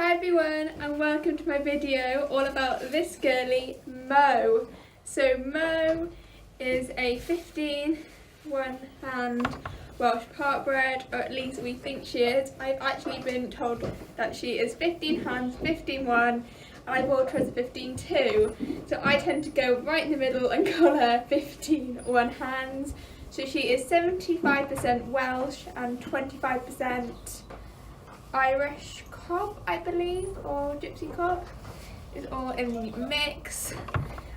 Hi everyone and welcome to my video all about this girly, Mo. So Mo is a 15 one-hand Welsh part-bred, or at least we think she is. I've actually been told that she is 15 hands, 15-1, and I bought her as a 15-2. So I tend to go right in the middle and call her 15 one-hands. So she is 75% Welsh and 25% Irish cob, I believe, or gypsy cob. It's all in the mix.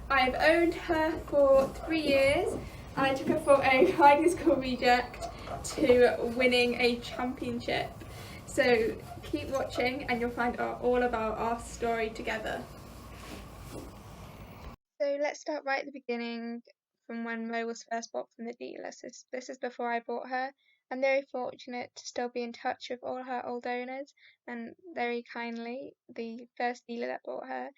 I've owned her for 3 years and I took her from a riding school reject to winning a championship. So keep watching and you'll find out all about our story together. So let's start right at the beginning from when Mo was first bought from the dealer. So this is before I bought her. I'm very fortunate to still be in touch with all her old owners, and very kindly the first dealer that bought her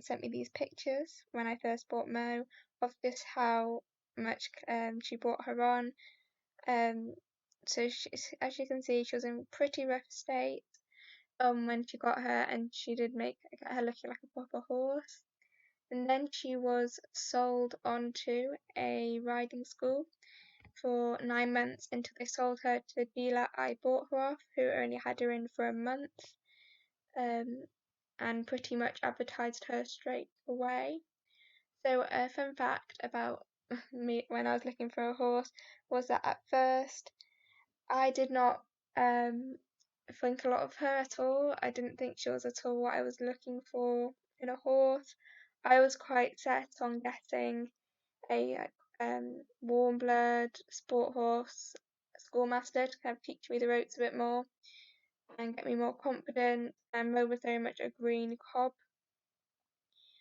sent me these pictures when I first bought Mo of just how much she brought her on. So as you can see, she was in pretty rough state when she got her, and she did get her looking like a proper horse. And then she was sold onto a riding school for 9 months until they sold her to the dealer I bought her off, who only had her in for a month, and pretty much advertised her straight away. So a fun fact about me when I was looking for a horse was that at first I did not think a lot of her at all. I didn't think she was at all what I was looking for in a horse. I was quite set on getting a warm blood sport horse schoolmaster to kind of teach me the ropes a bit more and get me more confident. And Mo was very much a green cob.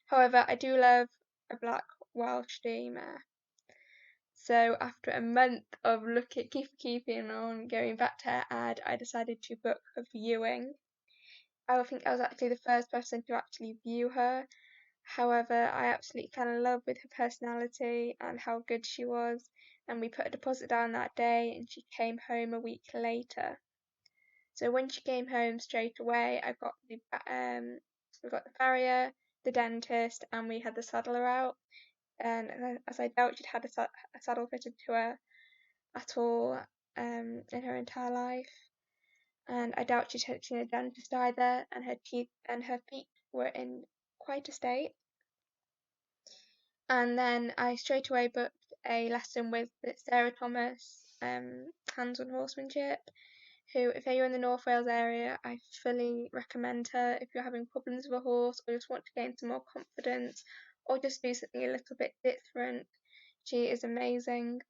However, I do love a black Welsh mare. So after a month of keeping on going back to her ad, I decided to book a viewing. I think I was actually the first person to actually view her. However, I absolutely fell in love with her personality and how good she was, and we put a deposit down that day and she came home a week later. So when she came home straight away, we got the farrier, the dentist, and we had the saddler out. And as I doubt she'd had a saddle fitted to her at all in her entire life, and I doubt she'd seen a dentist either, and her teeth and her feet were in quite a state. And then I straight away booked a lesson with Sarah Thomas, Hands on Horsemanship, who, if you're in the North Wales area, I fully recommend her if you're having problems with a horse or just want to gain some more confidence or just do something a little bit different. She is amazing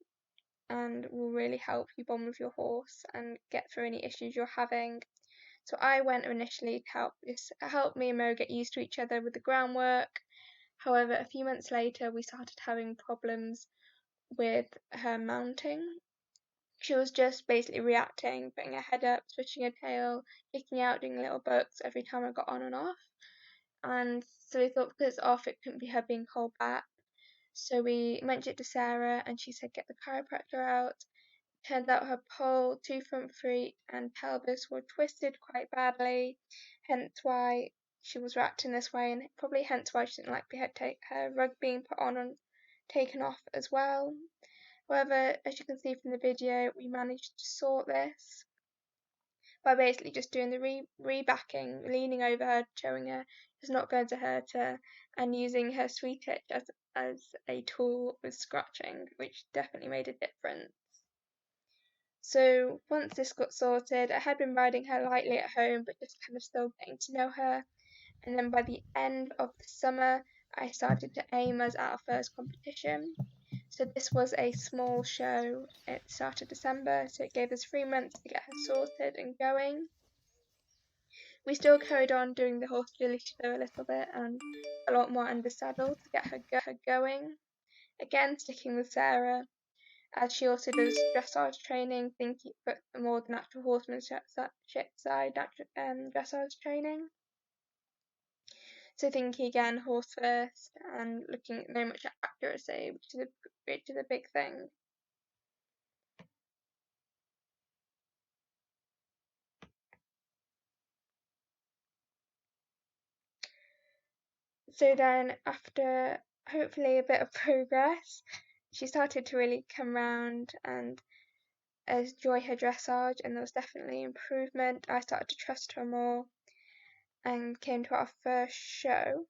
and will really help you bond with your horse and get through any issues you're having. So I went initially to help me and Mo get used to each other with the groundwork. However, a few months later, we started having problems with her mounting. She was just basically reacting, putting her head up, switching her tail, kicking out, doing little bucks every time I got on and off. And so we thought because it's off, it couldn't be her being called back. So we mentioned it to Sarah, and she said get the chiropractor out. Turned out her pole, 2 front feet, and pelvis were twisted quite badly, hence why she was reacting this way, and probably hence why she didn't like her rug being put on and taken off as well. However, as you can see from the video, we managed to sort this by basically just doing the rebacking, leaning over her, showing her it's not going to hurt her, and using her sweet itch as a tool with scratching, which definitely made a difference. So once this got sorted, I had been riding her lightly at home, but just kind of still getting to know her. And then by the end of the summer, I started to aim us at our first competition. So this was a small show. It started December, so it gave us 3 months to get her sorted and going. We still carried on doing the horse agility though a little bit and a lot more under saddle to get her going. Again, sticking with Sarah, as she also does dressage training, but more than actual horsemanship side, dressage training. So thinking again horse first and looking very much at accuracy, which is a big thing. So then after hopefully a bit of progress, she started to really come round and enjoy her dressage, and there was definitely improvement. I started to trust her more and came to our first show.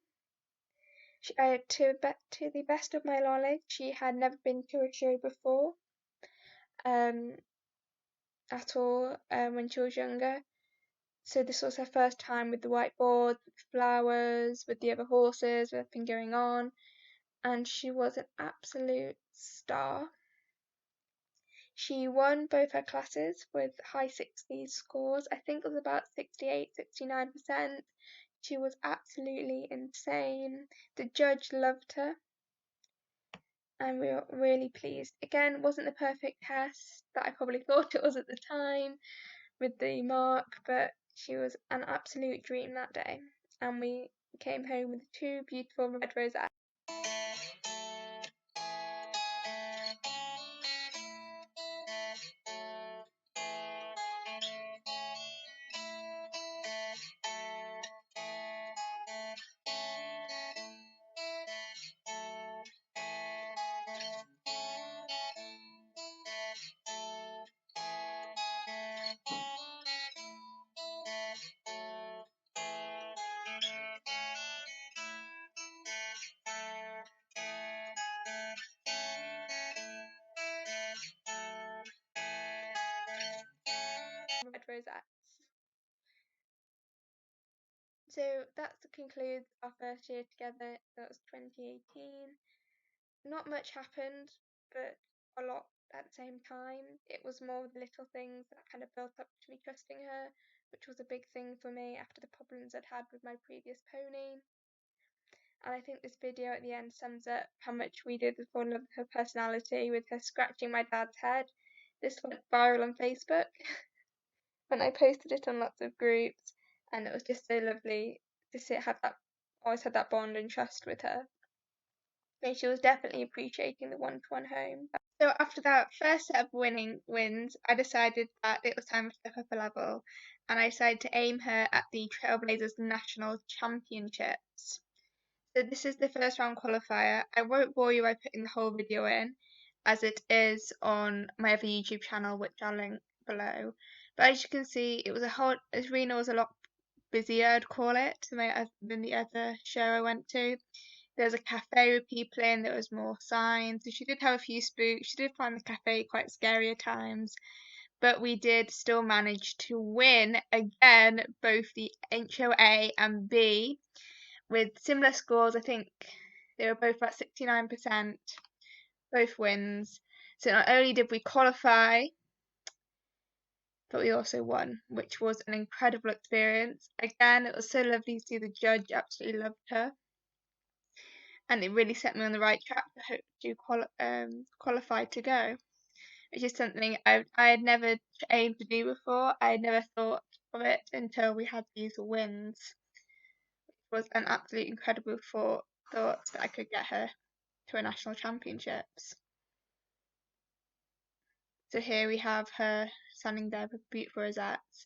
To the best of my knowledge, she had never been to a show before at all when she was younger. So this was her first time with the whiteboard, with flowers, with the other horses, with everything going on, and she was an absolute star. She won both her classes with high 60s scores. I think it was about 68, 69%. She was absolutely insane. The judge loved her and we were really pleased. Again, it wasn't the perfect test that I probably thought it was at the time with the mark, but she was an absolute dream that day. And we came home with 2 beautiful red rosettes. Red rosettes. So that concludes our first year together. That was 2018. Not much happened, but a lot at the same time. It was more the little things that kind of built up to me trusting her, which was a big thing for me after the problems I'd had with my previous pony. And I think this video at the end sums up how much we did fall in love with her personality, with her scratching my dad's head. This went viral on Facebook when I posted it on lots of groups, and it was just so lovely to see it always had that bond and trust with her. And she was definitely appreciating the one-to-one home. So after that first set of wins, I decided that it was time to step up a level, and I decided to aim her at the Trailblazers National Championships. So this is the first round qualifier. I won't bore you by putting the whole video in, as it is on my other YouTube channel, which I'll link below. But as you can see, this arena was a lot busier, I'd call it, than the other show I went to. There was a cafe with people in, there was more signs. So she did have a few spooks. She did find the cafe quite scary at times. But we did still manage to win again, both the HOA and B, with similar scores. I think they were both at 69%, both wins. So not only did we qualify, but we also won, which was an incredible experience. Again, it was so lovely to see the judge absolutely loved her, and it really set me on the right track to hope to qualify to go, which is something I had never aimed to do before. I had never thought of it until we had these wins. It was an absolute incredible thought that I could get her to a national championships. So here we have her standing there with beautiful rosettes.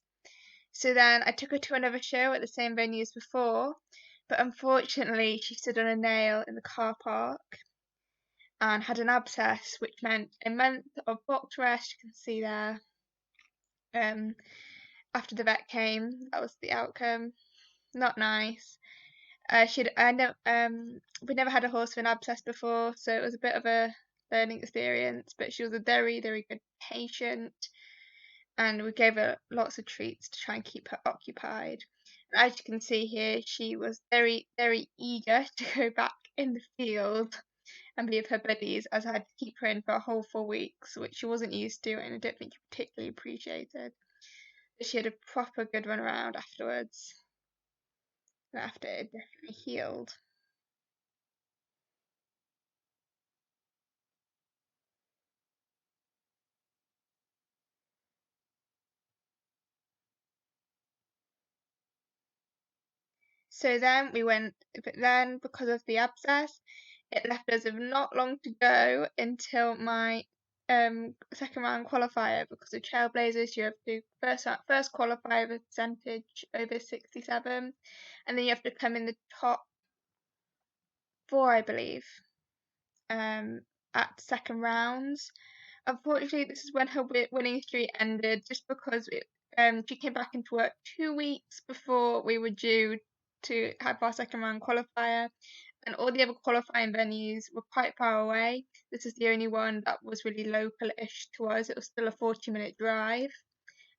So then I took her to another show at the same venue as before, but unfortunately she stood on a nail in the car park and had an abscess, which meant a month of box rest. You can see there. After the vet came, that was the outcome. Not nice. We'd never had a horse with an abscess before, so it was a bit of a learning experience. But she was a very, very good patient, and we gave her lots of treats to try and keep her occupied. And as you can see here, she was very, very eager to go back in the field and be with her buddies, as I had to keep her in for a whole 4 weeks, which she wasn't used to, and I don't think she particularly appreciated. But she had a proper good run around afterwards, and after it definitely healed. So then because of the abscess, it left us with not long to go until my second round qualifier. Because of Trailblazers, you have to first qualify with a percentage over 67, and then you have to come in the top 4, I believe, at second rounds. Unfortunately, this is when her winning streak ended, just because she came back into work 2 weeks before we were due to have our second round qualifier, and all the other qualifying venues were quite far away. This is the only one that was really local-ish to us. It was still a 40-minute drive.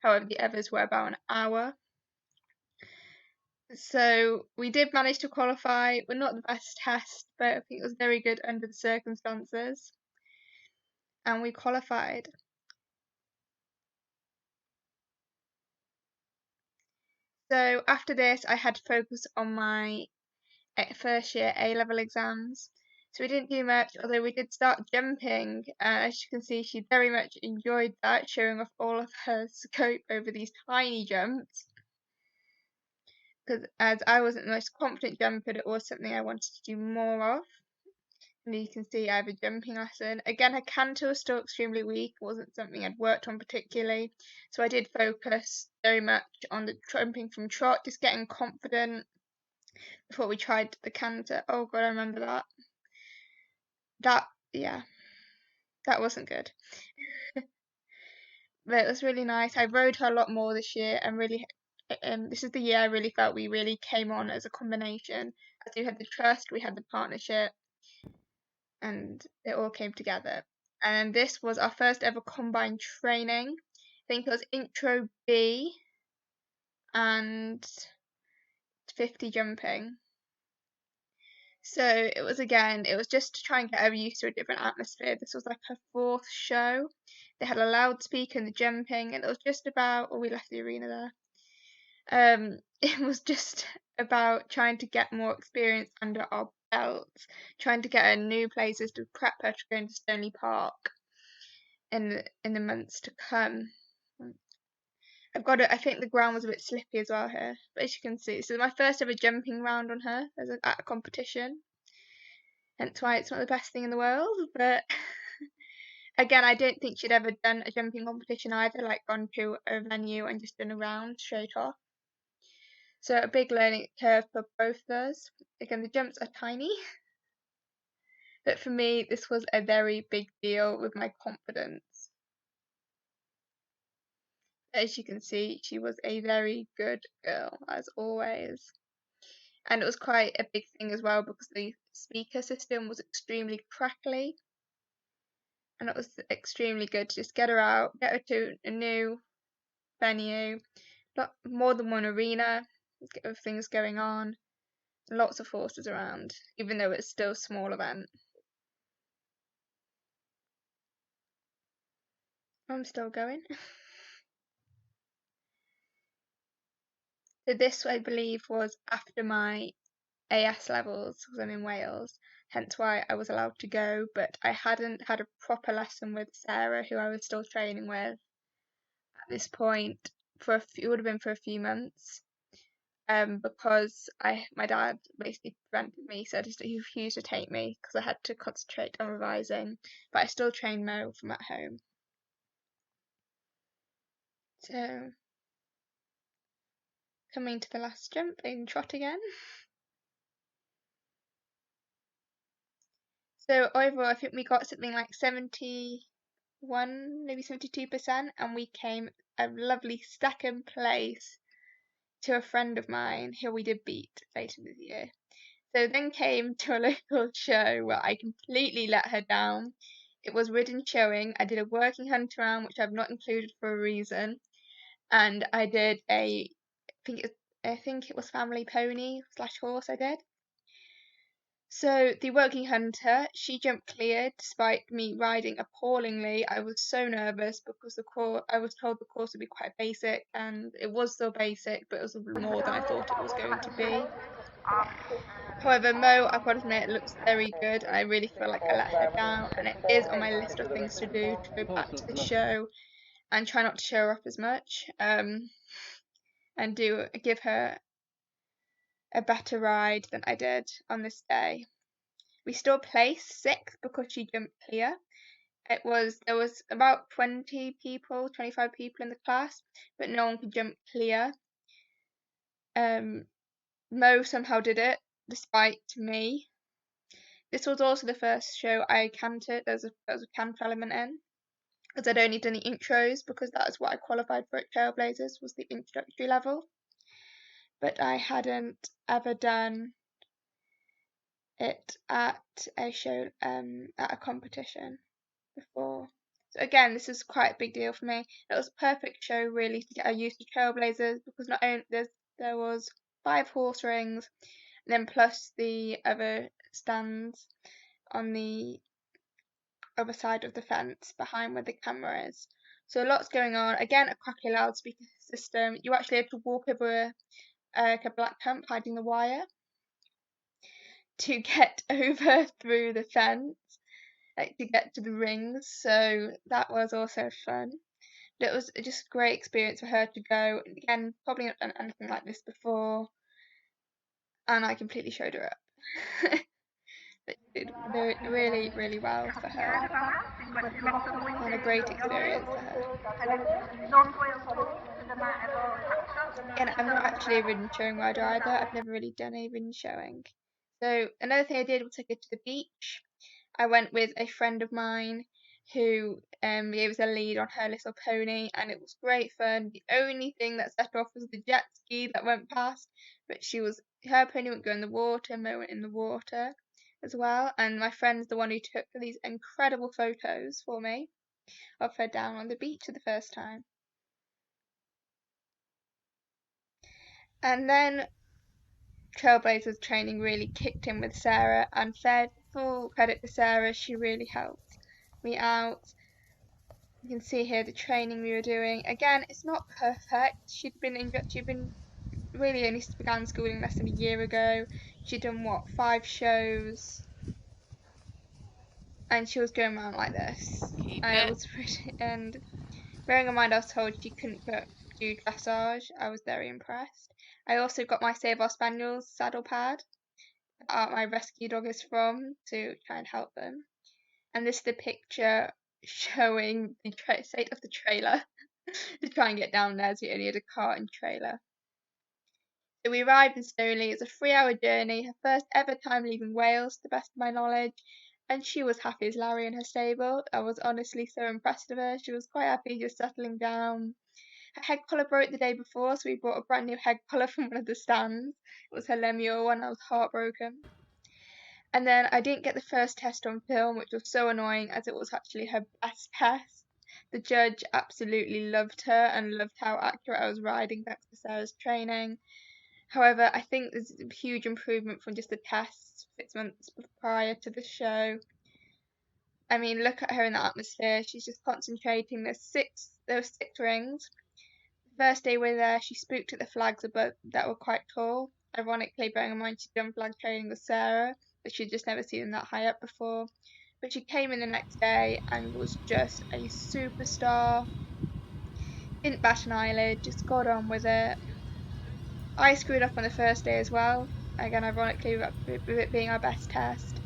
However, the others were about an hour. So we did manage to qualify. We're not the best test, but I think it was very good under the circumstances. And we qualified. So after this, I had to focus on my first year A-level exams. So we didn't do much, although we did start jumping. As you can see, she very much enjoyed that, showing off all of her scope over these tiny jumps. Because as I wasn't the most confident jumper, it was something I wanted to do more of. And you can see I have a jumping lesson. Again, her canter was still extremely weak. It wasn't something I'd worked on particularly. So I did focus very much on the jumping from trot, just getting confident before we tried the canter. Oh god, I remember that. Yeah, that wasn't good. But it was really nice. I rode her a lot more this year, and really, this is the year I really felt we really came on as a combination. As we had the trust, we had the partnership, and it all came together. And this was our first ever combined training. I think it was intro B and 50 jumping. So it was just to try and get her used to a different atmosphere. This was like her 4th show. They had a loudspeaker in the jumping, and it was just about, we left the arena there. It was just about trying to get more experience under our belts, trying to get her new places to prep her to go into Stoneleigh Park in the months to come. I think the ground was a bit slippy as well here, but as you can see, this is my first ever jumping round on her at a competition. Hence why it's not the best thing in the world, but again, I don't think she'd ever done a jumping competition either, like gone to a venue and just done a round straight off. So a big learning curve for both of us. Again, the jumps are tiny, but for me, this was a very big deal with my confidence. As you can see, she was a very good girl, as always. And it was quite a big thing as well because the speaker system was extremely crackly. And it was extremely good to just get her out, get her to a new venue, more than one arena, get things going on, lots of horses around, even though it's still a small event. I'm still going. So this, I believe, was after my AS levels because I'm in Wales, hence why I was allowed to go, but I hadn't had a proper lesson with Sarah, who I was still training with at this point. It would have been for a few months. Because my dad basically prevented me, said he refused to take me because I had to concentrate on revising, but I still train Mo from at home. So, coming to the last jump in trot again. So overall, I think we got something like 71, maybe 72%, and we came a lovely second place to a friend of mine who we did beat later this year. So then came to a local show where I completely let her down. It was ridden showing. I did a working hunt around, which I've not included for a reason, and I did I think it was family pony / horse I did. So the working hunter, she jumped clear despite me riding appallingly. I was so nervous because I was told the course would be quite basic, and it was still basic, but it was more than I thought it was going to be. However, Mo, I've got to admit, looks very good, and I really feel like I let her down, and it is on my list of things to do to go back to the show and try not to show her off as much, and give her a better ride than I did on this day. We still placed 6th because she jumped clear. There was about 20 people, 25 people in the class, but no one could jump clear. Mo somehow did it, despite me. This was also the first show I canted. There was a canter element in, because I'd only done the intros, because that is what I qualified for at Trailblazers, was the introductory level. But I hadn't ever done it at a show, at a competition before. So again, this is quite a big deal for me. It was a perfect show really to get used to Trailblazers, because not only there was 5 horse rings, and then plus the other stands on the other side of the fence behind where the camera is. So lots going on. Again, a crackly loudspeaker system. You actually had to walk over like a black hump hiding the wire to get over through the fence, like to get to the rings. So that was also fun. But it was just a great experience for her to go. Again, probably not done anything like this before, and I completely showed her up. But she did really, really well for her, and a great experience for her. Again, I'm not actually a ridden showing rider either. I've never really done a ridden showing. So another thing I did was I go to the beach. I went with a friend of mine who gave us a lead on her little pony, and it was great fun. The only thing that set off was the jet ski that went past, but her pony wouldn't go in the water, Mo went in the water as well, and my friend's the one who took these incredible photos for me of her down on the beach for the first time. And then Trailblazers training really kicked in with Sarah, and full credit to Sarah, she really helped me out. You can see here the training we were doing. Again, it's not perfect. She'd been really only began schooling less than a year ago. She'd done 5 shows, and she was going around like this. And bearing in mind I was told she couldn't do dressage, I was very impressed. I also got my Save Our Spaniels saddle pad that my rescue dog is from, to try and help them. And this is the picture showing the state of the trailer to try and get down there, as we only had a car and trailer. So we arrived in Stoneleigh. It's a 3-hour journey, her first ever time leaving Wales, to the best of my knowledge, and she was happy as Larry in her stable. I was honestly so impressed with her. She was quite happy, just settling down. Her head collar broke the day before, so we bought a brand new head collar from one of the stands. It was her Lemuel one. I was heartbroken. And then I didn't get the first test on film, which was so annoying, as it was actually her best test. The judge absolutely loved her and loved how accurate I was riding, thanks to Sarah's training. However, I think there's a huge improvement from just the tests 6 months prior to the show. I mean, look at her in the atmosphere. She's just concentrating. There were 6 rings. The first day we were there, she spooked at the flags above that were quite tall. Ironically, bearing in mind she'd done flag training with Sarah, but she'd just never seen them that high up before. But she came in the next day and was just a superstar. Didn't bat an eyelid, just got on with it. I screwed up on the first day as well. Again, ironically, with it being our best test.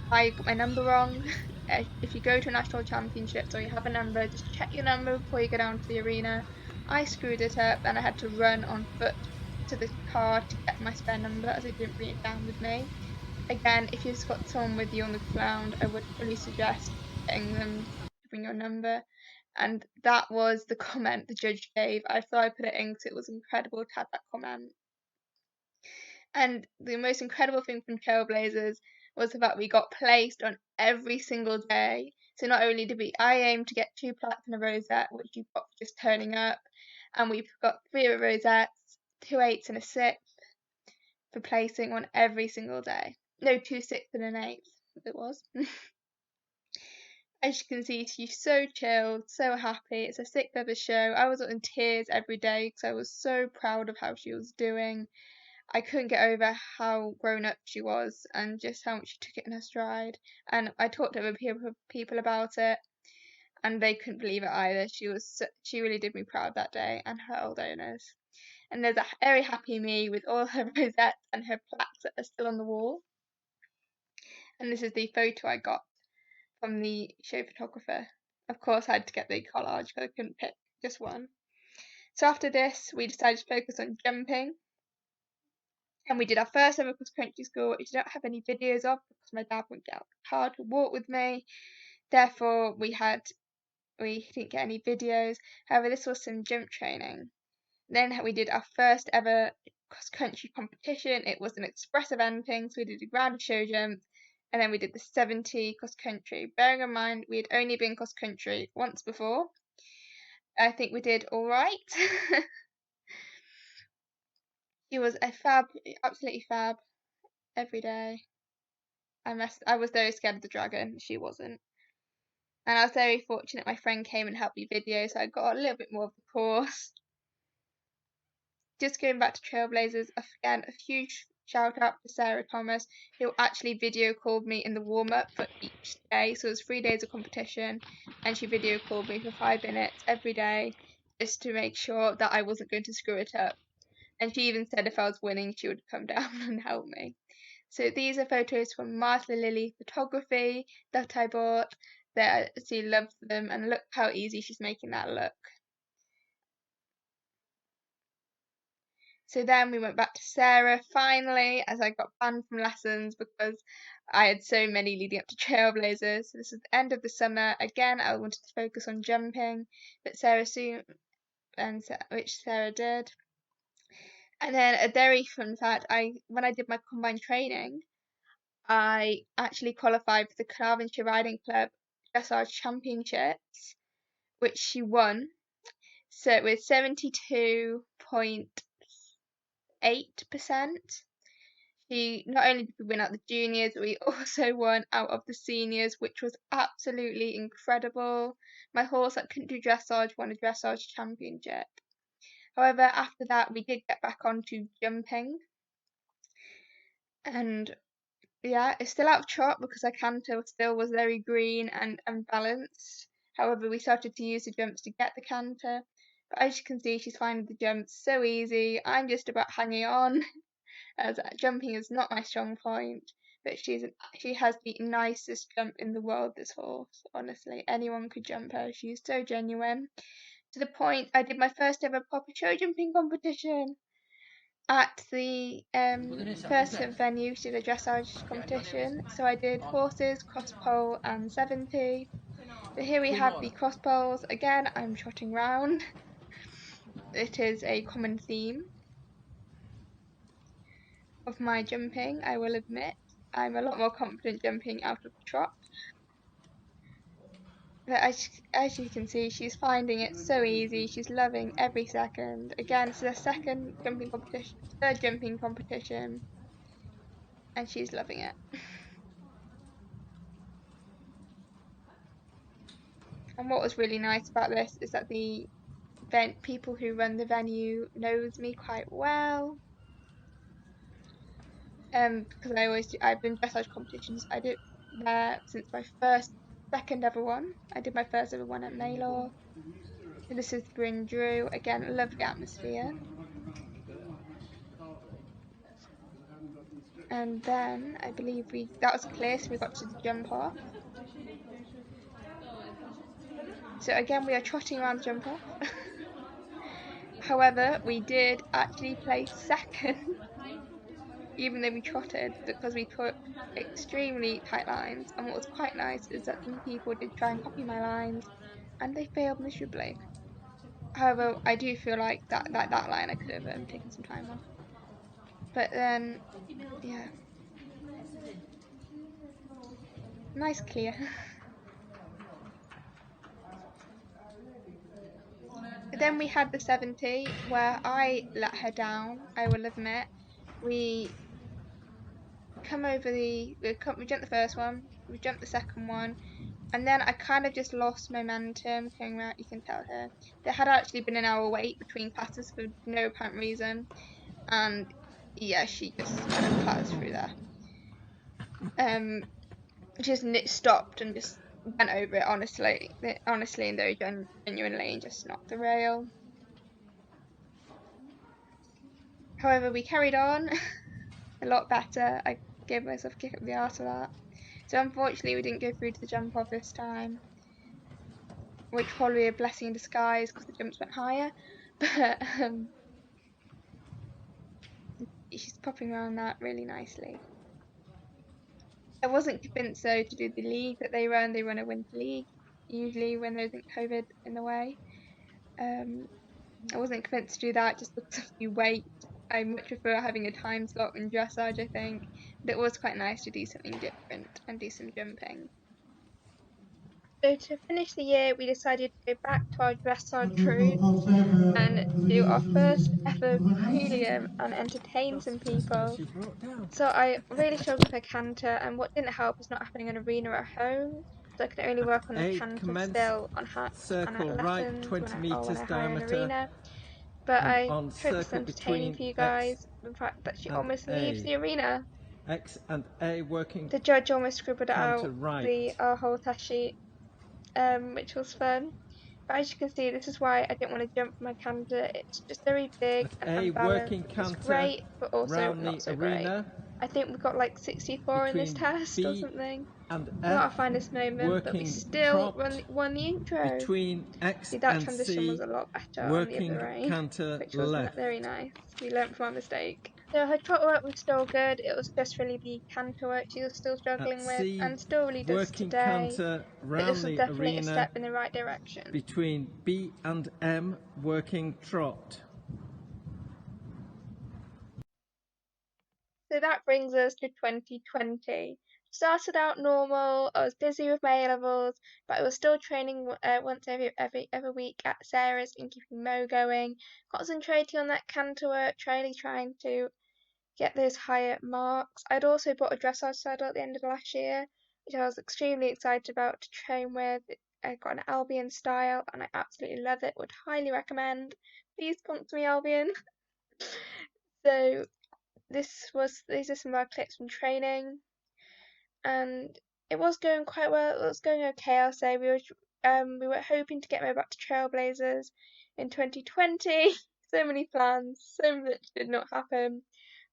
I got my number wrong. If you go to national championships or you have a number, just check your number before you go down to the arena. I screwed it up and I had to run on foot to the car to get my spare number, as I didn't bring it down with me. Again, if you've got someone with you on the ground, I would fully suggest getting them to bring your number. And that was the comment the judge gave. I thought I put it in because it was incredible to have that comment. And the most incredible thing from Trailblazers was the fact we got placed on every single day. So not only did I aimed to get 2 plaques and a rosette, which you got for just turning up, and we got 3 rosettes, 2 8s and a 6th for placing on every single day. No, 2 6s and an 8th it was. As you can see, she's so chilled, so happy. It's a 6th ever show. I was in tears every day because I was so proud of how she was doing. I couldn't get over how grown up she was and just how much she took it in her stride. And I talked to other people about it, and they couldn't believe it either. She really did me proud that day, and her old owners. And there's a very happy me with all her rosettes and her plaques that are still on the wall. And this is the photo I got from the show photographer. Of course, I had to get the collage because I couldn't pick just one. So after this, we decided to focus on jumping. And we did our first ever cross country school, which I don't have any videos of because my dad wouldn't get out the car to walk with me. Therefore, we didn't get any videos. However, this was some jump training. Then we did our first ever cross country competition. It was an express eventing, so we did a ground show jump, and then we did the 70 cross country. Bearing in mind we had only been cross country once before, I think we did all right. She was absolutely fab every day. I was very scared of the dragon. She wasn't. And I was very fortunate my friend came and helped me video, so I got a little bit more of the course. Just going back to Trailblazers, again, a huge shout out to Sarah Thomas, who actually video called me in the warm up for each day. So it was 3 days of competition, and she video called me for 5 minutes every day just to make sure that I wasn't going to screw it up. And she even said if I was winning, she would come down and help me. So these are photos from Martha Lily Photography that I bought. That she loves them, and look how easy she's making that look. So then we went back to Sarah finally, as I got banned from lessons because I had so many leading up to Trailblazers. So this is the end of the summer. Again, I wanted to focus on jumping, but which Sarah did. And then a very fun fact: when I did my combined training, I actually qualified for the Carnarvonshire Riding Club Dressage Championships, which she won. So with 72.8%. She not only did we win out the juniors, but we also won out of the seniors, which was absolutely incredible. My horse that couldn't do dressage won a dressage championship. However, after that, we did get back onto jumping. And yeah, it's still out of trot because our canter still was very green and unbalanced. However, we started to use the jumps to get the canter. But as you can see, she's finding the jumps so easy. I'm just about hanging on, as jumping is not my strong point. But she has the nicest jump in the world, this horse. Honestly, anyone could jump her. She's so genuine. To the point I did my first ever proper show jumping competition at the first venue. She did a dressage competition. So I did horses, cross pole, and 70. So here we have the cross poles. Again, I'm trotting round. It is a common theme of my jumping, I will admit. I'm a lot more confident jumping out of the trot. But as you can see, she's finding it so easy. She's loving every second. Again, it's the third jumping competition, and she's loving it. And what was really nice about this is that the people who run the venue knows me quite well. Because I've been dressage competitions. I did there since my second ever one. I did my first ever one at Naylor. And this is Bryn Drew. Again, a lovely atmosphere. And then I believe that was clear, so we got to the jump off. So again, we are trotting around the jump off. However, we did actually place second, even though we trotted, because we took extremely tight lines. And what was quite nice is that some people did try and copy my lines, and they failed miserably. However, I do feel like that line I could have taken some time off. But then, yeah, nice clear. Then we had the 70 where I let her down, I will admit. We jumped the first one, we jumped the second one, and then I kind of just lost momentum coming around. You can tell here there had actually been an hour wait between classes for no apparent reason, and yeah, she just kind of clattered through there. Just stopped and just went over it honestly and very genuinely, and just knocked the rail. However, we carried on a lot better. I gave myself a kick up the arse for that. So unfortunately we didn't go through to the jump off this time, which probably a blessing in disguise because the jumps went higher. But she's popping around that really nicely. I wasn't convinced though to do the league that they run. They run a winter league usually when there isn't COVID in the way. I wasn't convinced to do that just because of the weight. I much prefer having a time slot in dressage, I think. But it was quite nice to do something different and do some jumping. So to finish the year, we decided to go back to our dressage roots and do our first ever prelim and entertain some people. So I really struggled with my canter, and what didn't help was not having an arena at home. So I could only work on the canter still on at lessons when I hire an arena. But I hope this is entertaining for you guys. The fact that she almost leaves the arena. X and A working. The judge almost scribbled out right. our whole test sheet, which was fun. But as you can see, this is why I didn't want to jump from my canter. It's just very big and unbalanced. It's great, but also not so great. I think we got like 64 in this test or something. Not a finest moment, but we still won the intro. Between X See, that and transition C, was a lot better on the other rein, which was very nice. We learnt from our mistake. So her trot work was still good. It was just really the canter work she was still struggling with, and still really does today. But this was definitely a step in the right direction. Between B and M, working trot. So that brings us to 2020. Started out normal. I was busy with my A-levels, but I was still training once every week at Sarah's and keeping Mo going, concentrating on that canter work, trying to get those higher marks. I'd also bought a dressage saddle at the end of last year, which I was extremely excited about to train with. I got an Albion style and I absolutely love it. Would highly recommend. Please sponsor me, Albion. So these are some of our clips from training, and it was going quite well. It was going okay, I'll say. We were hoping to get Mo back to Trailblazers in 2020. So many plans, so much did not happen.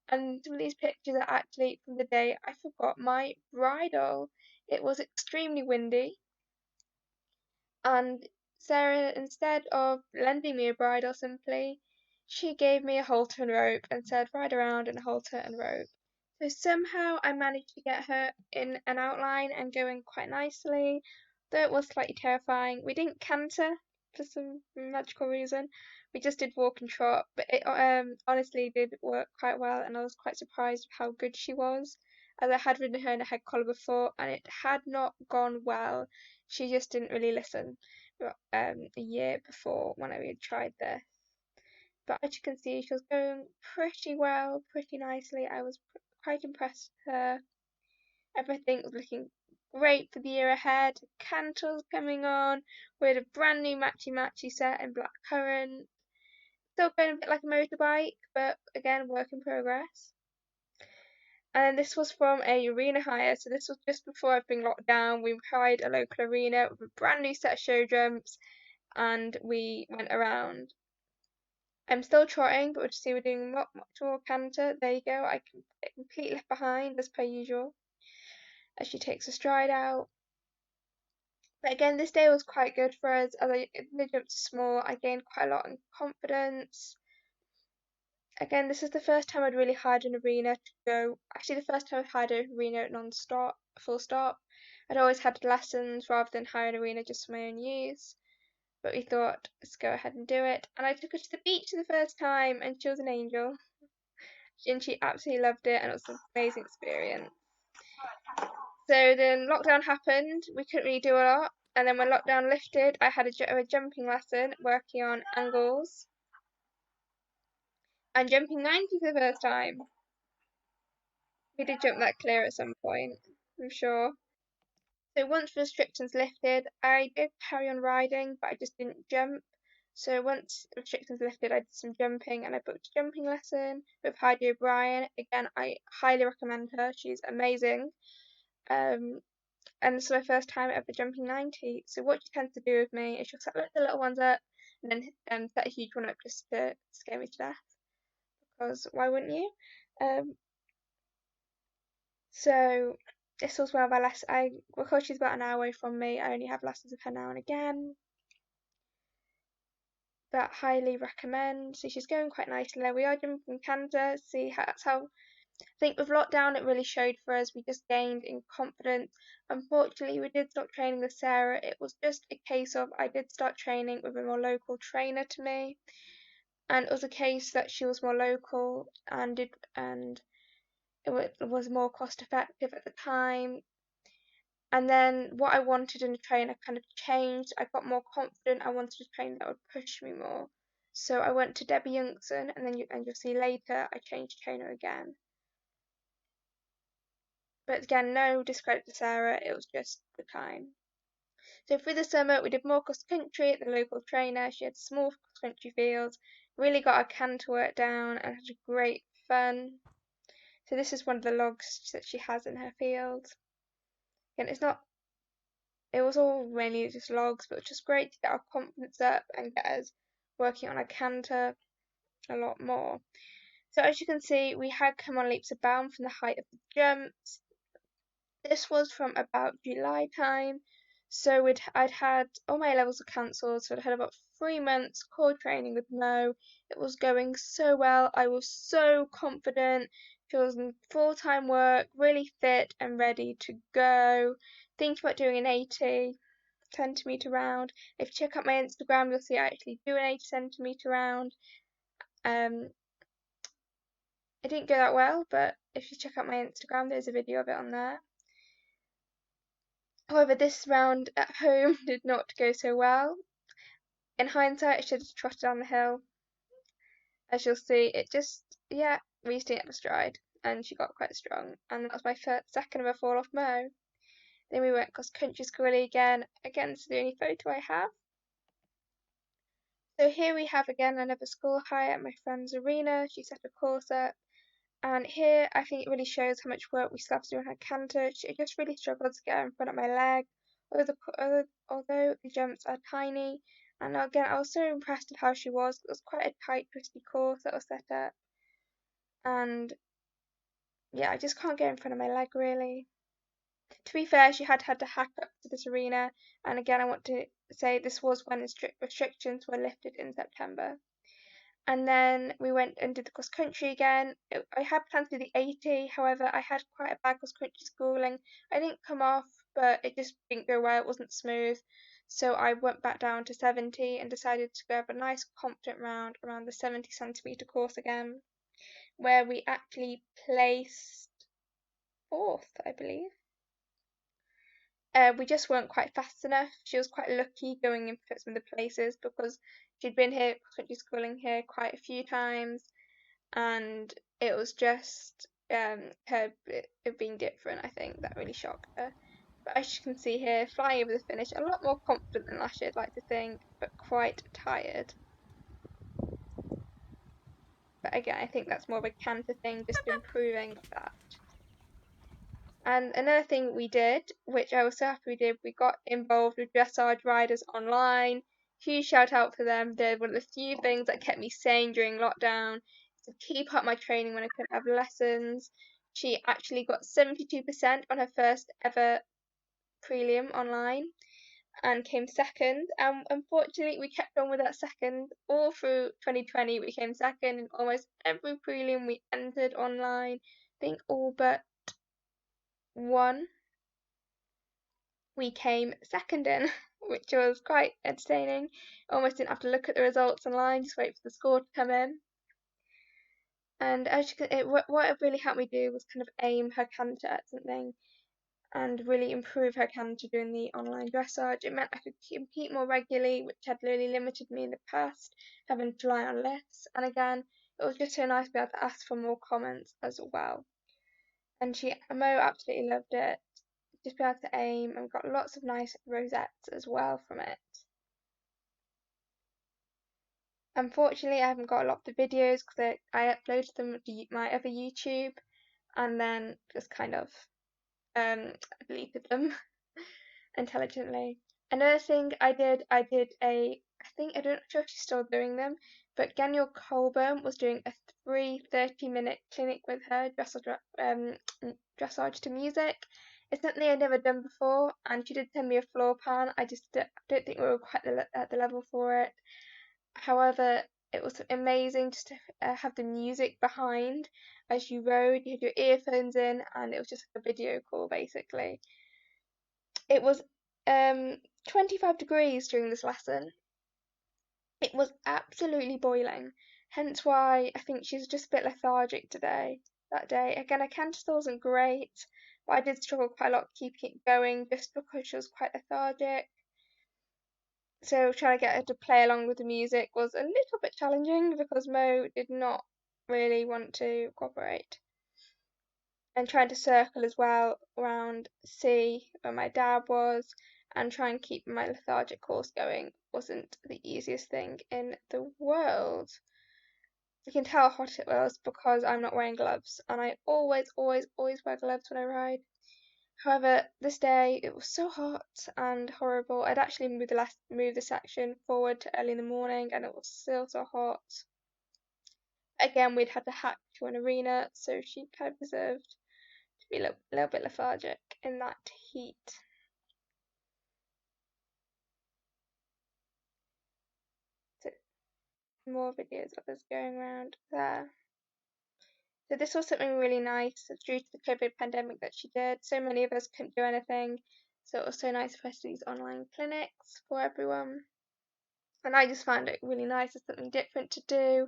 And some of these pictures are actually from the day I forgot my bridle. It was extremely windy, and Sarah, instead of lending me a bridle simply, she gave me a halter and rope and said ride around in a halter and rope. So somehow I managed to get her in an outline and going quite nicely, though it was slightly terrifying. We didn't canter for some magical reason. We just did walk and trot, but it honestly did work quite well, and I was quite surprised with how good she was, as I had ridden her in a head collar before, and it had not gone well. She just didn't really listen a year before when I had tried this. But as you can see, she was going pretty well, pretty nicely. I was quite impressed with her. Everything was looking great for the year ahead. Cantles coming on. We had a brand new matchy set in black currant. Still going a bit like a motorbike, but again, work in progress. And this was from a arena hire, so this was just before I've been locked down. We hired a local arena with a brand new set of show jumps, and we went around. I'm still trotting, but we're doing much more canter. There you go. I can get completely left behind as per usual as she takes a stride out. But again, this day was quite good for us. As the jumps are small, I gained quite a lot in confidence. Again, this is the first time I'd really hired an arena to go. Actually, the first time I've hired an arena non-stop, full stop. I'd always had lessons rather than hire an arena just for my own use. But we thought, let's go ahead and do it. And I took her to the beach for the first time, and she was an angel. And she absolutely loved it, and it was an amazing experience. So then lockdown happened. We couldn't really do a lot. And then when lockdown lifted, I had a jumping lesson working on angles and jumping 90 for the first time. We did jump that clear at some point, I'm sure. So once restrictions lifted, I did carry on riding, but I just didn't jump. So once restrictions lifted, I did some jumping, and I booked a jumping lesson with Heidi O'Brien. Again, I highly recommend her. She's amazing. And this is my first time ever jumping 90. So what she tends to do with me is she'll set the little ones up and then set a huge one up just to scare me to death. Because why wouldn't you? So this was one of our lessons. Because she's about an hour away from me, I only have lessons with her now and again. but highly recommend. So she's going quite nicely there. We are jumping canter, see how that's how I think with lockdown it really showed for us. We just gained in confidence. Unfortunately, we did stop training with Sarah. It was just a case of I did start training with a more local trainer to me, and it was a case that she was more local and it was more cost effective at the time. And then what I wanted in a trainer kind of changed. I got more confident. I wanted a trainer that would push me more. So I went to Debbie Youngson, and you'll see later I changed trainer again. But again, no discredit to Sarah, it was just the time. So through the summer, we did more cross country at the local trainer. She had small cross country fields, really got our canter work down, and had a great fun. So this is one of the logs that she has in her field. Again, it was all mainly just logs, but it was just great to get our confidence up and get us working on our canter a lot more. So as you can see, we had come on leaps of bound from the height of the jumps. This was from about July time. So I'd had all my levels were cancelled, so I'd had about 3 months core training with Mo. It was going so well. I was so confident. She was in full-time work, really fit and ready to go. Thinking about doing an 80 centimetre round. If you check out my Instagram, you'll see I actually do an 80 centimetre round. It didn't go that well, but if you check out my Instagram, there's a video of it on there. However, this round at home did not go so well. In hindsight, I should have trotted down the hill. As you'll see, it just, yeah, we used to get the stride, and she got quite strong. And that was my second of a fall off Mo. Then we went cross country squirrely again. Again, this is the only photo I have. So here we have again another school hire at my friend's arena. She set a course up. And here I think it really shows how much work we still have to do on her canter. She just really struggled to get her in front of my leg, although the jumps are tiny. And again, I was so impressed with how she was. It was quite a tight, twisty course that was set up. And yeah, I just can't get in front of my leg really. To be fair, she had to hack up to this arena. And again, I want to say this was when the restrictions were lifted in September. And then we went and did the cross country again. I had planned to do the 80, however, I had quite a bad cross country schooling. I didn't come off, but it just didn't go well, it wasn't smooth. So I went back down to 70 and decided to go have a nice confident round around the 70 centimetre course again, where we actually placed fourth, I believe. We just weren't quite fast enough. She was quite lucky going in some of the places because she'd been here country schooling here quite a few times, and it was just her it being different. I think that really shocked her. But as you can see here, flying over the finish, a lot more confident than last year, I'd like to think, but quite tired. But again, I think that's more of a canter thing, just improving that. And another thing we did, which I was so happy we did, we got involved with dressage riders online. Huge shout out for them. They're one of the few things that kept me sane during lockdown, to keep up my training when I couldn't have lessons. She actually got 72% on her first ever prelim online and came second. And unfortunately, we kept on with that second all through 2020. We came second in almost every prelim we entered online. I think all but one we came second in, which was quite entertaining. Almost didn't have to look at the results online, just wait for the score to come in. And as you can, what it really helped me do was kind of aim her canter at something and really improve her canter doing the online dressage. It meant I could compete more regularly, which had really limited me in the past, having to rely on lifts. And again, it was just so nice to be able to ask for more comments as well. And Mo absolutely loved it. Just be able to aim, and got lots of nice rosettes as well from it. Unfortunately, I haven't got a lot of the videos because I uploaded them to my other YouTube and then just kind of deleted them intelligently. Another thing I did I think I don't know if she's still doing them, but Daniel Colburn was doing a 30-minute clinic with her dressage to music. It's something I'd never done before, and she did send me a floor plan. I just don't think we were quite at the level for it. However, it was amazing just to have the music behind as you rode. You had your earphones in, and it was just like a video call basically. It was 25 degrees during this lesson. It was absolutely boiling, hence why I think she's just a bit lethargic that day. Again, her canter still wasn't great, but I did struggle quite a lot keeping it going just because she was quite lethargic. So trying to get her to play along with the music was a little bit challenging because Mo did not really want to cooperate. And trying to circle as well around C where my dad was and try and keep my lethargic course going wasn't the easiest thing in the world. You can tell how hot it was because I'm not wearing gloves, and I always, always, always wear gloves when I ride. However, this day it was so hot and horrible. I'd actually moved the section forward to early in the morning, and it was still so hot. Again, we'd had to hack to an arena, so she kind of deserved to be a little bit lethargic in that heat. So more videos of us going around there. So this was something really nice due to the COVID pandemic that she did. So many of us couldn't do anything, so it was so nice for us to do these online clinics for everyone. And I just found it really nice as something different to do.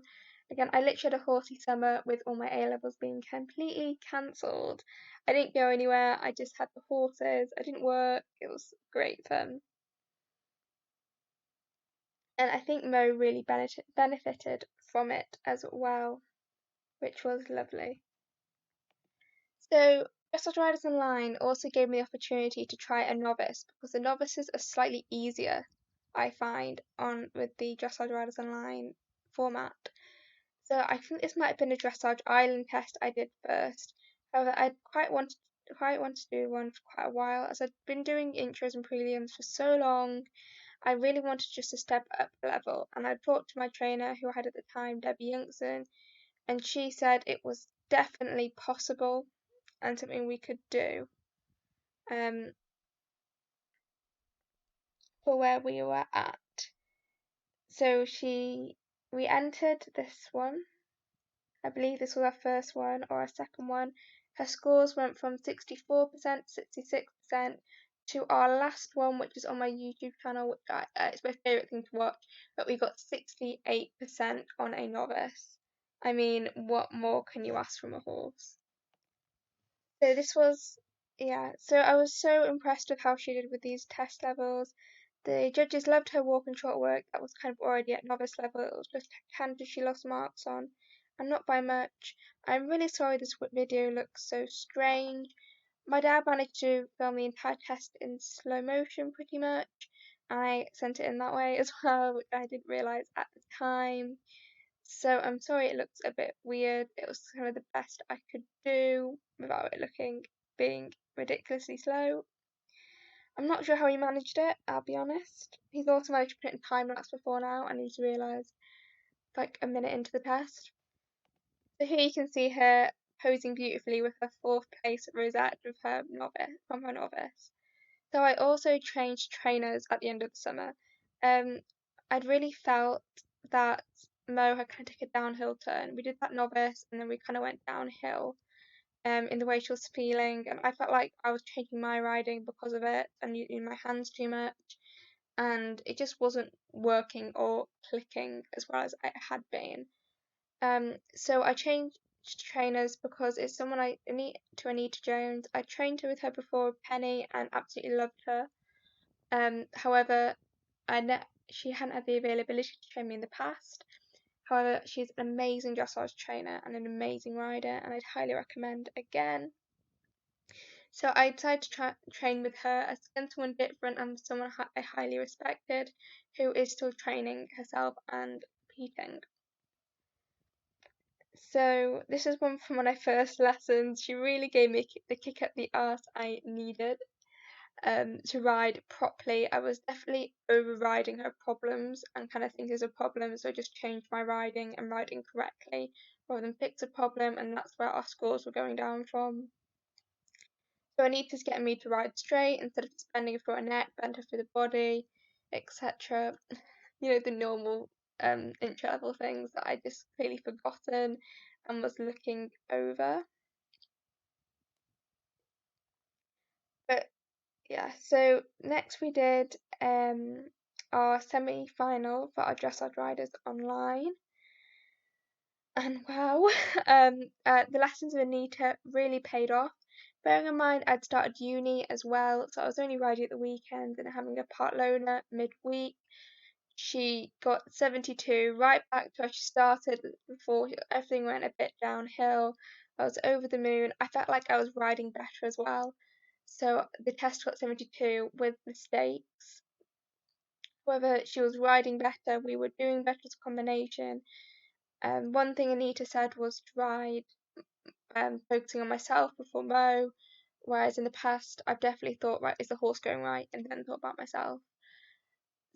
Again, I literally had a horsey summer with all my A levels being completely cancelled. I didn't go anywhere, I just had the horses, I didn't work, it was great fun. And I think Mo really benefited from it as well, which was lovely. So, Dressage Riders Online also gave me the opportunity to try a novice because the novices are slightly easier, I find, on with the Dressage Riders Online format. So I think this might have been a dressage island test I did first. However, I quite wanted to do one for quite a while as I'd been doing intros and prelims for so long. I really wanted just to step up a level, and I talked to my trainer who I had at the time, Debbie Youngson, and she said it was definitely possible and something we could do um, for where we were at. So we entered this one. I believe this was our first one or our second one. Her scores went from 64% to 66% to our last one, which is on my YouTube channel, which it's my favourite thing to watch, but we got 68% on a novice. I mean, what more can you ask from a horse? So this was, yeah, so I was so impressed with how she did with these test levels. The judges loved her walk and trot work that was kind of already at novice level. It was just canter she lost marks on, and not by much. I'm really sorry this video looks so strange. My dad managed to film the entire test in slow motion pretty much. I sent it in that way as well, which I didn't realise at the time. So I'm sorry it looks a bit weird. It was kind of the best I could do without it being ridiculously slow. I'm not sure how he managed it, I'll be honest. He's also managed to put it in time lapse before now, and he's realised like a minute into the test. So here you can see her posing beautifully with her fourth place rosette with her novice. So I also changed trainers at the end of the summer. I'd really felt that Mo had kind of taken a downhill turn. We did that novice and then we kind of went downhill in the way she was feeling, and I felt like I was changing my riding because of it and using my hands too much, and it just wasn't working or clicking as well as it had been. So I changed trainers because it's someone I meet to Anita Jones. I trained her with her before Penny and absolutely loved her. However, she hadn't had the availability to train me in the past. However, she's an amazing dressage trainer and an amazing rider, and I'd highly recommend again. So I decided to train with her as someone different and someone I highly respected, who is still training herself and competing. So this is one from my first lessons. She really gave me the kick up the arse I needed to ride properly. I was definitely overriding her problems and kind of think there's a problem, so I just changed my riding and riding correctly rather than fix a problem, and that's where our scores were going down from. So Anita's getting me to ride straight instead of just bending her through her neck, bend her through the body, etc. You know, the normal intro level things that I just clearly forgotten and was looking over. But yeah, so next we did our semi-final for our dressage riders online. And wow, the lessons with Anita really paid off. Bearing in mind I'd started uni as well, so I was only riding at the weekends and having a part loaner midweek. She got 72, right back to where she started before everything went a bit downhill. I was over the moon. I felt like I was riding better as well. So the test got 72 with mistakes. However, she was riding better. We were doing better as a combination. One thing Anita said was to ride focusing on myself before Mo, whereas in the past I've definitely thought, right, is the horse going right, and then thought about myself.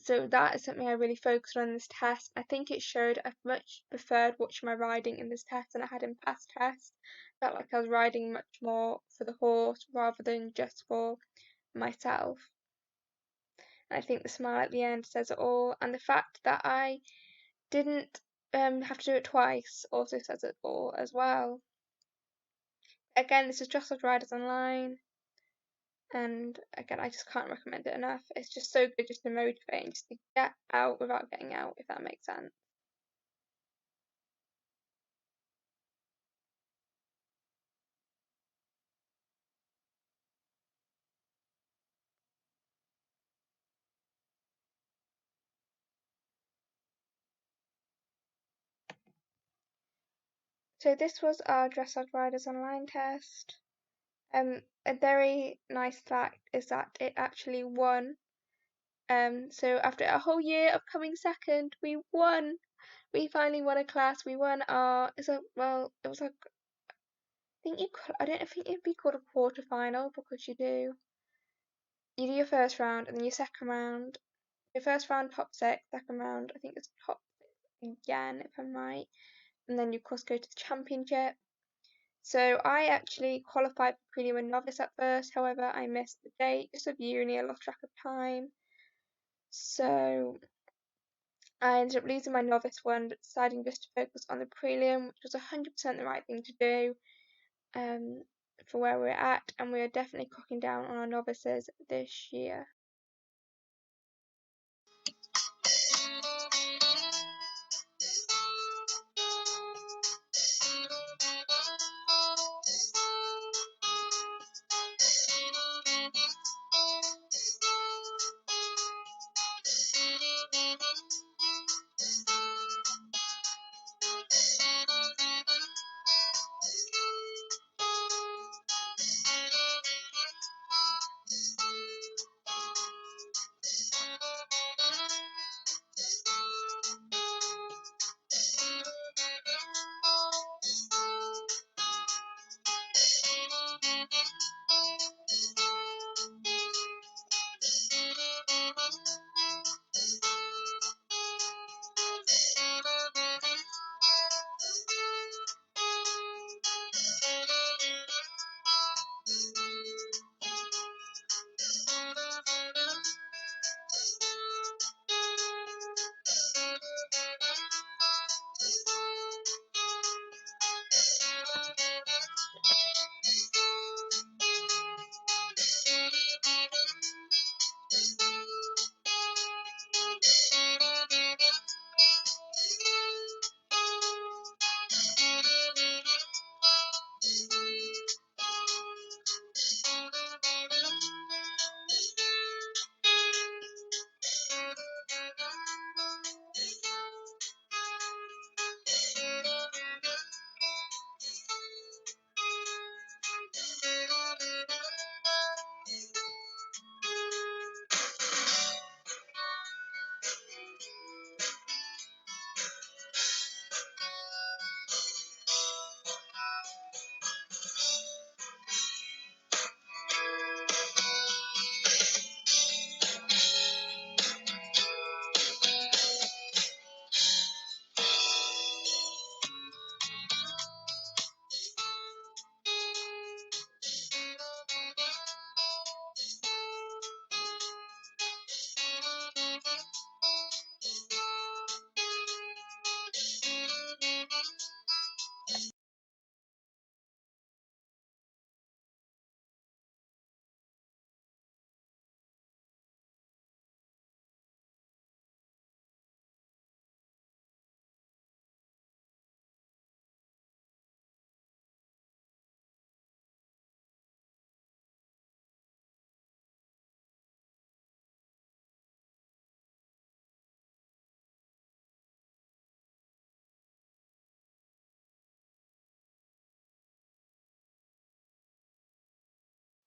So that is something I really focused on in this test. I think it showed I much preferred watching my riding in this test than I had in past tests. Felt like I was riding much more for the horse rather than just for myself. And I think the smile at the end says it all, and the fact that I didn't have to do it twice also says it all as well. Again, this is Dressage Riders Online, and again, I just can't recommend it enough. It's just so good just to motivate and just to get out without getting out, if that makes sense. So this was our Dressage Riders Online test. A very nice fact is that it actually won. So after a whole year of coming second, we won. We finally won a class. We won our. It was like I don't think it'd be called a quarter final because you do your first round and then your second round. Your first round top six, second round I think it's top six again if I'm right, and then you of course go to the championship. So I actually qualified for prelim and novice at first, however I missed the date just of uni, I lost track of time. So I ended up losing my novice one, but deciding just to focus on the prelim, which was 100% the right thing to do for where we're at, and we are definitely cracking down on our novices this year.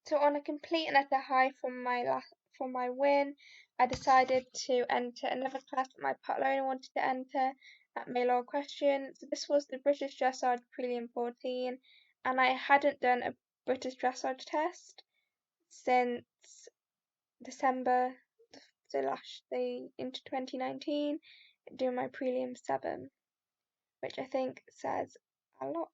So on a complete and utter high from my win, I decided to enter another class that my partner only wanted to enter at Mail Question. So this was the British Dressage Prelim 14, and I hadn't done a British Dressage test since December, into 2019, doing my Prelim 7, which I think says a lot.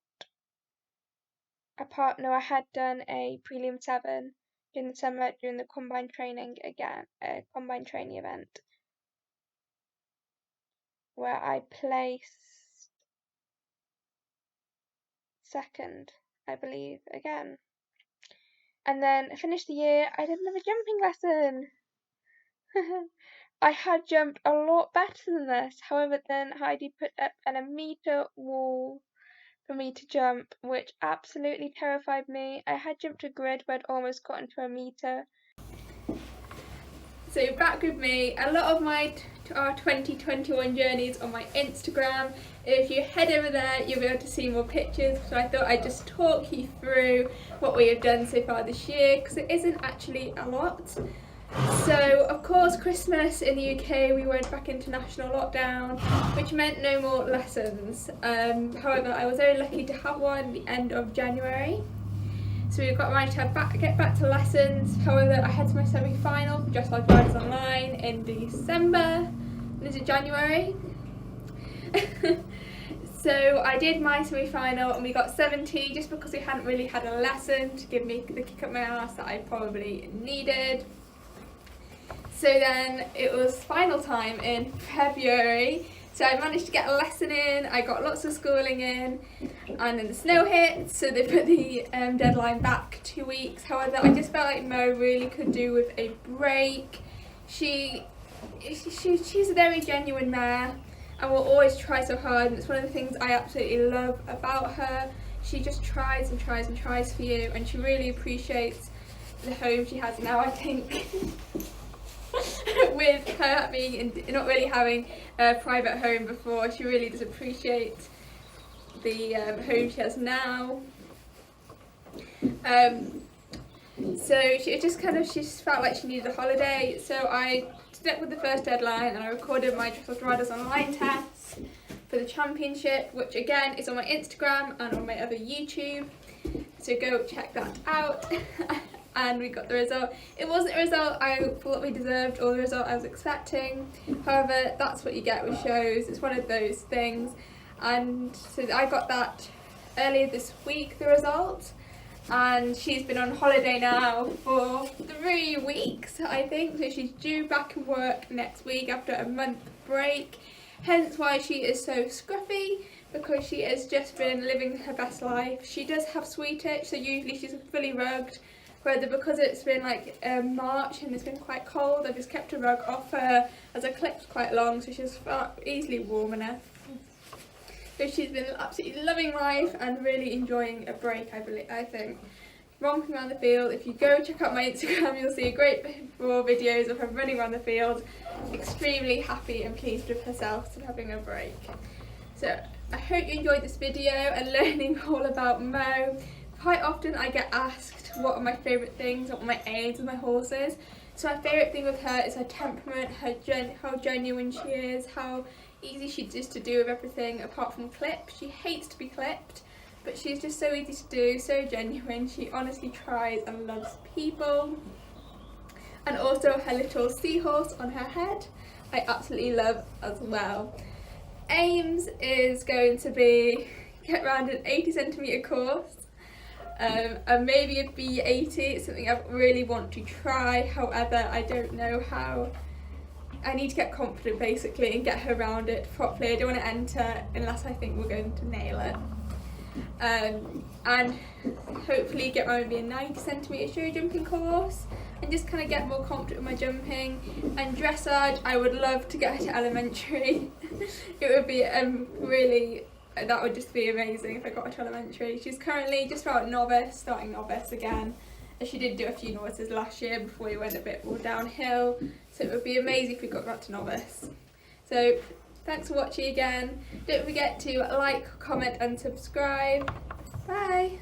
I had done a Prelim 7 during the summer during the combined training combined training event, where I placed second, I believe, again. And then I finished the year, I did another jumping lesson. I had jumped a lot better than this, however then Heidi put up an 1-meter wall for me to jump, which absolutely terrified me. I had jumped a grid but I'd almost gotten to 1 meter. So back with me, a lot of our 2021 journeys on my Instagram. If you head over there, you'll be able to see more pictures. So I thought I'd just talk you through what we have done so far this year, because it isn't actually a lot. So of course Christmas in the UK we went back into national lockdown, which meant no more lessons. However, I was very lucky to have one at the end of January. So we managed to get back to lessons. However, I had my semi-final for Dressage Riders Online in December. Is it January? So I did my semi-final and we got 70 just because we hadn't really had a lesson to give me the kick up my arse that I probably needed. So then it was final time in February, so I managed to get a lesson in, I got lots of schooling in, and then the snow hit, so they put the deadline back 2 weeks. However, I just felt like Mo really could do with a break. She's a very genuine mare and will always try so hard, and it's one of the things I absolutely love about her. She just tries and tries and tries for you, and she really appreciates the home she has now, I think. With her being not really having a private home before, she really does appreciate the home she has now. So she felt like she needed a holiday, so I stuck with the first deadline and I recorded my Dressage Riders Online test for the championship, which again is on my Instagram and on my other YouTube, so go check that out. And we got the result. It wasn't a result I thought we deserved or the result I was expecting. However, that's what you get with shows. It's one of those things. And so I got that earlier this week, the result. And she's been on holiday now for 3 weeks, I think. So she's due back in work next week after a month break. Hence why she is so scruffy, because she has just been living her best life. She does have sweet itch, so usually she's fully rugged. Whether because it's been like March and it's been quite cold, I've just kept a rug off her as her clip's quite long, so she's easily warm enough. So she's been absolutely loving life and really enjoying a break, I think. Romping around the field. If you go check out my Instagram, you'll see a great more videos of her running around the field, extremely happy and pleased with herself and having a break. So I hope you enjoyed this video and learning all about Mo. Quite often I get asked what are my favourite things, what are my aims with my horses. So my favourite thing with her is her temperament, how genuine she is, how easy she is to do with everything apart from clip. She hates to be clipped, but she's just so easy to do, so genuine. She honestly tries and loves people. And also her little seahorse on her head, I absolutely love as well. Aims is going to be get around an 80cm course. And maybe a B80, it's something I really want to try. However, I don't know how. I need to get confident basically and get her around it properly. I don't want to enter unless I think we're going to nail it. And hopefully get around maybe a 90cm show jumping course and just kind of get more confident with my jumping. And dressage, I would love to get her to elementary. It would be that would just be amazing if I got her to elementary. She's currently just about novice, starting novice again. As she did do a few novices last year before we went a bit more downhill. So it would be amazing if we got her to novice. So thanks for watching again. Don't forget to like, comment and subscribe. Bye!